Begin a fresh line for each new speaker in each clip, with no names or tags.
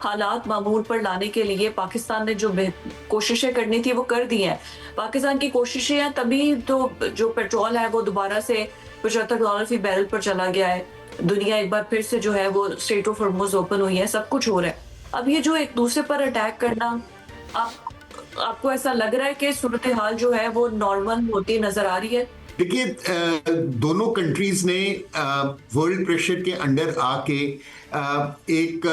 हालात मामूल पर लाने के लिए पाकिस्तान ने जो कोशिशें करनी थी वो कर दी हैं। पाकिस्तान की कोशिशें हैं तभी तो जो पेट्रोल है वो दोबारा से $75 फी बैरल पर चला गया है। दुनिया एक बार फिर से जो है वो स्ट्रेट ऑफ हॉर्मुज़ ओपन हुई है, सब कुछ हो रहा है। अब ये जो एक दूसरे पर अटैक करना, आपको ऐसा लग रहा है कि सूरत हाल जो है वो नॉर्मल होती नजर आ रही है?
देखिए, दोनों कंट्रीज ने वर्ल्ड प्रेशर के अंडर आके एक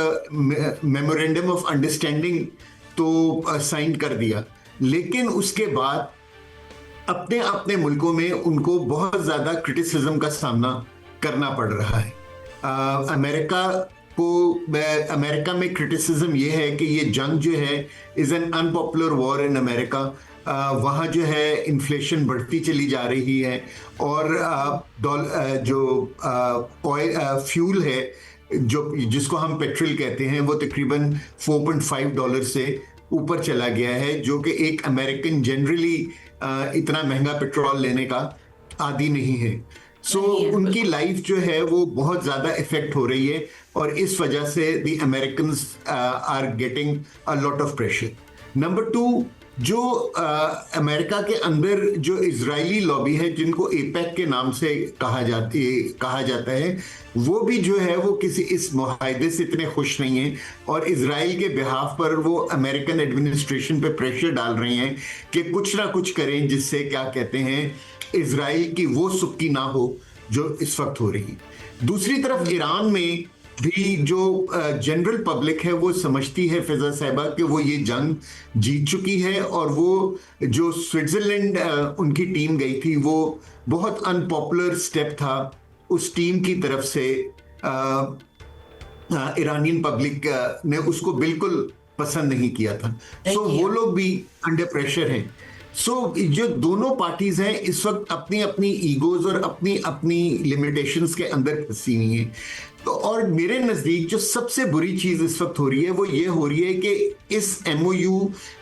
मेमोरेंडम ऑफ अंडरस्टैंडिंग तो साइन कर दिया, लेकिन उसके बाद अपने अपने मुल्कों में उनको बहुत ज़्यादा क्रिटिसिज्म का सामना करना पड़ रहा है। अमेरिका में क्रिटिसिज्म ये है कि ये जंग जो है is an unpopular war in America. वहाँ जो है इन्फ्लेशन बढ़ती चली जा रही है और फ्यूल है जिसको हम पेट्रोल कहते हैं वो तकरीबन $4.5 से ऊपर चला गया है, जो कि एक अमेरिकन जनरली इतना महंगा पेट्रोल लेने का आदी नहीं है। उनकी लाइफ जो है वो बहुत ज़्यादा इफेक्ट हो रही है और इस वजह से the Americans are getting a lot of pressure. Number 2, जो अमेरिका के अंदर जो इजरायली लॉबी है जिनको एपेक के नाम से कहा जाता है, वो भी जो है वो किसी इस मुआहदे से इतने खुश नहीं है और इजराइल के बिहाफ पर वो अमेरिकन एडमिनिस्ट्रेशन पे प्रेशर डाल रहे हैं कि कुछ ना कुछ करें जिससे क्या कहते हैं इजराइल की वो सुक्की ना हो जो इस वक्त हो रही। दूसरी तरफ ईरान में भी जो जनरल पब्लिक है वो समझती है फिजा साहिबा कि वो ये जंग जीत चुकी है और वो जो स्विट्जरलैंड उनकी टीम गई थी वो बहुत अनपॉपुलर स्टेप था उस टीम की तरफ से। ईरानियन पब्लिक ने उसको बिल्कुल पसंद नहीं किया था। वो लोग भी अंडर प्रेशर हैं। जो दोनों पार्टीज हैं इस वक्त अपनी अपनी ईगोज और अपनी अपनी लिमिटेशंस के अंदर फंसी हुई हैं। तो और मेरे नज़दीक जो सबसे बुरी चीज़ इस वक्त हो रही है वो ये हो रही है कि इस MOU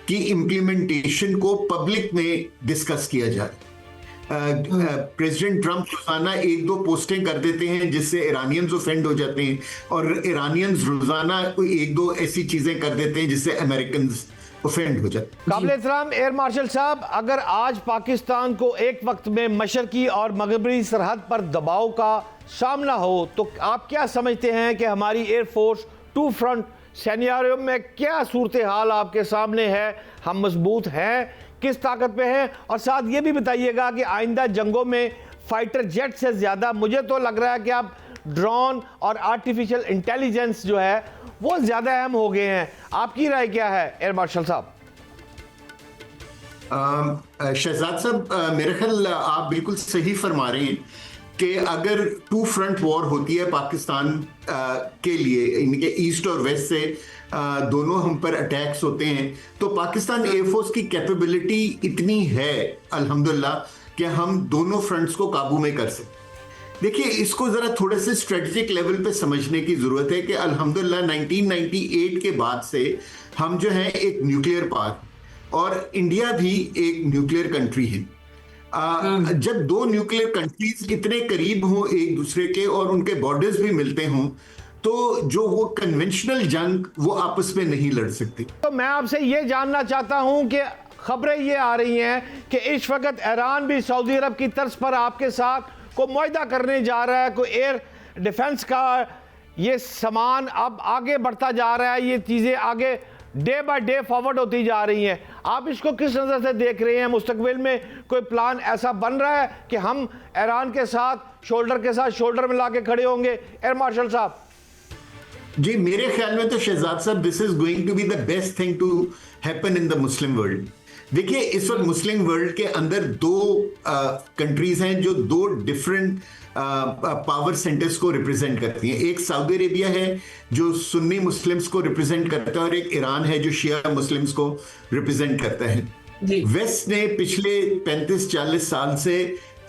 की इम्प्लीमेंटेशन को पब्लिक में डिस्कस किया जाए। प्रेसिडेंट ट्रंप रोजाना 1-2 पोस्टें कर देते हैं जिससे ईरानियंस ऑफेंड हो जाते हैं और ईरानियंस रोजाना 1-2 ऐसी चीज़ें कर देते हैं जिससे अमेरिकन्स ऑफेंड हो जाते।
काबिल एहतराम एयर मार्शल साहब, अगर आज पाकिस्तान को एक वक्त में मशरकी और मगरबी सरहद पर दबाव का सामना हो तो आप क्या समझते हैं कि हमारी एयरफोर्स 2 फ्रंट सिनेरियो में क्या सूरत हाल आपके सामने है? हम मजबूत हैं, किस ताकत पे हैं? और साथ ये भी बताइएगा कि आइंदा जंगों में फाइटर जेट से ज़्यादा मुझे तो लग रहा है कि आप ड्रोन और आर्टिफिशियल इंटेलिजेंस जो है वो ज़्यादा अहम हो गए हैं। आपकी राय क्या है एयर मार्शल साहब?
शहजाद साहब, मेरे ख्याल आप बिल्कुल सही फरमा रहे हैं कि अगर 2 फ्रंट वॉर होती है पाकिस्तान के लिए, इनके ईस्ट और वेस्ट से दोनों हम पर अटैक्स होते हैं, तो पाकिस्तान एयरफोर्स की कैपेबिलिटी इतनी है अल्हम्दुलिल्लाह कि हम दोनों फ्रंट्स को काबू में कर सकते। देखिए, इसको ज़रा थोड़े से स्ट्रेटेजिक लेवल पे समझने की ज़रूरत है कि अल्हम्दुलिल्लाह 1998 के बाद से हम जो है एक न्यूक्लियर पावर और इंडिया भी एक न्यूक्लियर कंट्री है। जब 2 न्यूक्लियर कंट्रीज इतने करीब हों एक दूसरे के और उनके बॉर्डर्स भी मिलते हों तो जो वो कन्वेंशनल जंग वो आपस में नहीं लड़ सकती।
तो मैं आपसे ये जानना चाहता हूं कि खबरें ये आ रही हैं कि इस वक्त ईरान भी सऊदी अरब की तर्ज पर आपके साथ को मुआहदा करने जा रहा है, कोई एयर डिफेंस का ये सामान अब आगे बढ़ता जा रहा है, ये चीज़ें आगे डे बाय डे फॉरवर्ड होती जा रही हैं। आप इसको किस नज़र से देख रहे हैं? मुस्तकबिल में कोई प्लान ऐसा बन रहा है कि हम ईरान के साथ शोल्डर मिला के खड़े होंगे? एयर मार्शल साहब
जी, मेरे ख्याल में तो शहजाद साहब this is going to be the best thing to happen in the Muslim world. देखिए, इस वक्त मुस्लिम वर्ल्ड के अंदर 2 कंट्रीज हैं जो 2 डिफरेंट पावर सेंटर्स को रिप्रेजेंट करती हैं। एक सऊदी अरेबिया है जो सुन्नी मुस्लिम्स को रिप्रेजेंट करता है और एक ईरान है जो शिया मुस्लिम्स को रिप्रेजेंट करता है। वेस्ट ने पिछले 35-40 साल से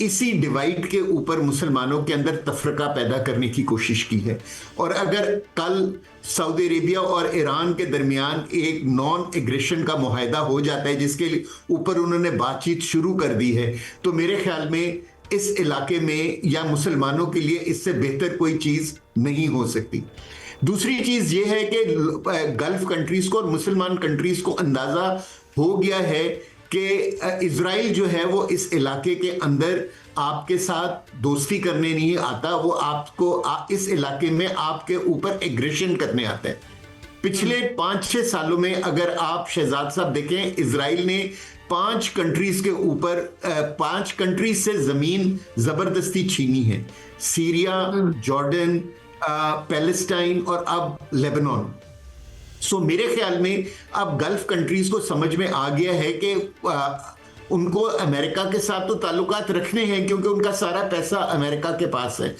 इसी डिवाइड के ऊपर मुसलमानों के अंदर तफरका पैदा करने की कोशिश की है और अगर कल सऊदी अरेबिया और ईरान के दरमियान एक नॉन एग्रेशन का मुआहदा हो जाता है जिसके ऊपर उन्होंने बातचीत शुरू कर दी है, तो मेरे ख्याल में इस इलाके में या मुसलमानों के लिए इससे बेहतर कोई चीज़ नहीं हो सकती। दूसरी चीज ये है कि गल्फ कंट्रीज को और मुसलमान कंट्रीज को अंदाजा हो गया है कि इजराइल जो है वो इस इलाके के अंदर आपके साथ दोस्ती करने नहीं आता, वो आपको इस इलाके में आपके ऊपर एग्रेशन करने आता है। पिछले 5-6 सालों में अगर आप शहजाद साहब देखें, इजराइल ने 5 कंट्रीज के ऊपर 5 कंट्रीज से जमीन जबरदस्ती छीनी है। सीरिया, जॉर्डन, पैलेस्टाइन और अब लेबनान। सो मेरे ख्याल में अब गल्फ कंट्रीज को समझ में आ गया है कि उनको अमेरिका के साथ तो ताल्लुकात रखने हैं क्योंकि उनका सारा पैसा अमेरिका के पास है,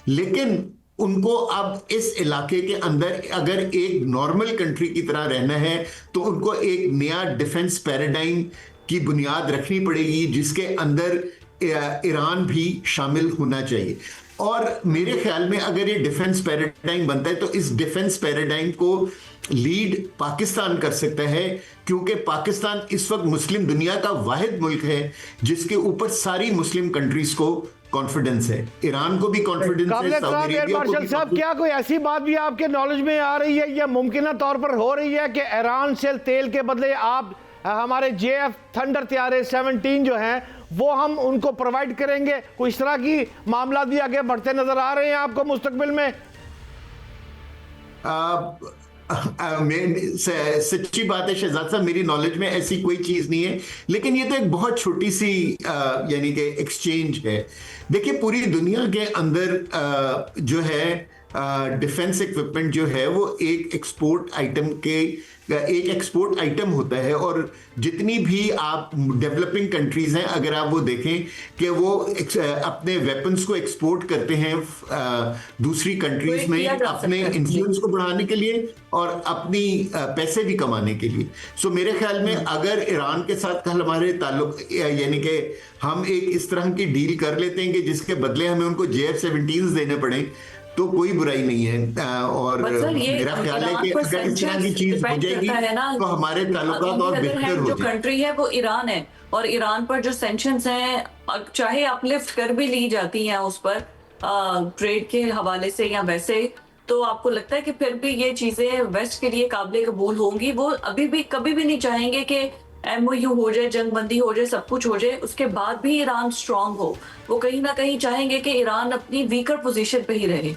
लेकिन उनको अब इस इलाके के अंदर अगर एक नॉर्मल कंट्री की तरह रहना है तो उनको एक नया डिफेंस पैराडाइम की बुनियाद रखनी पड़ेगी जिसके अंदर ईरान भी शामिल होना चाहिए। और मेरे ख्याल में अगर ये डिफेंस पैराडाइम बनता है तो इस डिफेंस पैराडाइम को लीड पाकिस्तान कर सकता है, क्योंकि पाकिस्तान इस वक्त मुस्लिम दुनिया का वाहिद मुल्क है जिसके ऊपर सारी मुस्लिम कंट्रीज को कॉन्फिडेंस है। ईरान को भी कॉन्फिडेंस है, सऊदी अरेबिया को भी।
साहब, क्या कोई ऐसी बात भी आपके नॉलेज में आ रही है या मुमकिन तौर पर हो रही है कि ईरान से तेल के बदले आप हमारे JF थंडर तैयारे 17 जो हैं वो हम उनको प्रोवाइड करेंगे? कोई इस तरह की मामला भी आगे बढ़ते नजर आ रहे हैं आपको मुस्तकबिल में?
सच्ची बात है शहजाद साहब, मेरी नॉलेज में ऐसी कोई चीज नहीं है, लेकिन ये तो एक बहुत छोटी सी यानी कि एक्सचेंज है। देखिए, पूरी दुनिया के अंदर जो है डिफेंस इक्विपमेंट जो है वो एक एक्सपोर्ट आइटम होता है, और जितनी भी आप डेवलपिंग कंट्रीज हैं अगर आप वो देखें कि वो अपने वेपन्स को एक्सपोर्ट करते हैं दूसरी कंट्रीज में अपने इन्फ्लुएंस को बढ़ाने के लिए और अपनी पैसे भी कमाने के लिए। सो मेरे ख्याल में अगर ईरान के साथ कल हमारे ताल्लुक यानी कि हम एक इस तरह की डील कर लेते हैं कि जिसके बदले हमें उनको JF-17 देने पड़े तो कोई बुराई नहीं है, और मेरा ख्याल है कि अगर इस तरह की चीज हो जाएगी तो हमारे ताल्लुकात और बेहतर हो
जो कंट्री है वो ईरान है, और ईरान पर जो सैंक्शंस हैं चाहे अपलिफ्ट कर भी ली जाती हैं उस पर ट्रेड के हवाले से या वैसे, तो आपको लगता है कि फिर भी ये चीजें वेस्ट के लिए काबिल कबूल होंगी? वो अभी भी कभी भी नहीं चाहेंगे कि MOU हो जाए, जंग बंदी हो जाए, सब कुछ हो जाए, उसके बाद भी ईरान स्ट्रांग हो। वो कहीं ना कहीं चाहेंगे कि ईरान अपनी वीकर पोजीशन पे ही रहे।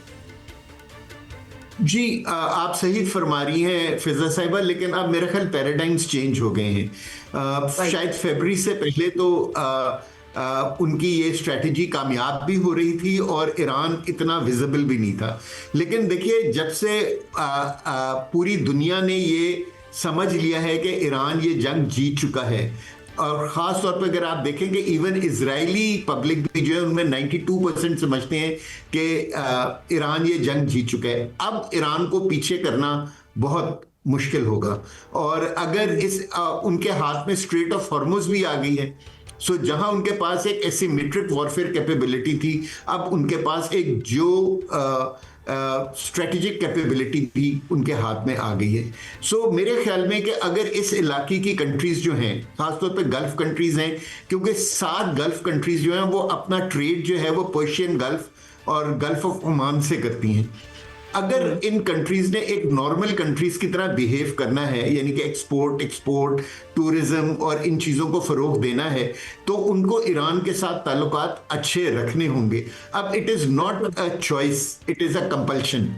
जी, आप सही फरमा रही हैं फिजा साहिबा, लेकिन अब मेरा ख्याल पैराडाइम्स चेंज हो गए हैं। शायद फरवरी से पहले तो उनकी ये स्ट्रेटजी कामयाब भी हो रही थी और ईरान इतना विजिबल भी नहीं था, लेकिन देखिए जब से पूरी दुनिया ने ये समझ लिया है कि ईरान ये जंग जीत चुका है, और ख़ास तौर पर अगर आप देखें कि इवन इजरायली पब्लिक भी जो है उनमें 92% समझते हैं कि ईरान ये जंग जीत चुका है। अब ईरान को पीछे करना बहुत मुश्किल होगा, और अगर उनके हाथ में स्ट्रेट ऑफ हॉर्मुज़ भी आ गई है, सो जहां उनके पास एक एसिमेट्रिक वॉरफेयर कैपेबिलिटी थी, अब उनके पास एक जो स्ट्रेटेजिक कैपेबिलिटी भी उनके हाथ में आ गई है। सो मेरे ख्याल में कि अगर इस इलाके की कंट्रीज जो हैं, खासतौर पे गल्फ कंट्रीज हैं, क्योंकि 7 गल्फ कंट्रीज जो हैं वो अपना ट्रेड जो है वो पर्शियन गल्फ और गल्फ ऑफ ओमान से करती हैं। अगर इन कंट्रीज ने एक नॉर्मल कंट्रीज की तरह बिहेव करना है, यानी कि एक्सपोर्ट, टूरिज्म और इन चीज़ों को फ़रोग देना है, तो उनको ईरान के साथ ताल्लुकात अच्छे रखने होंगे। अब it is not a choice, it is a compulsion.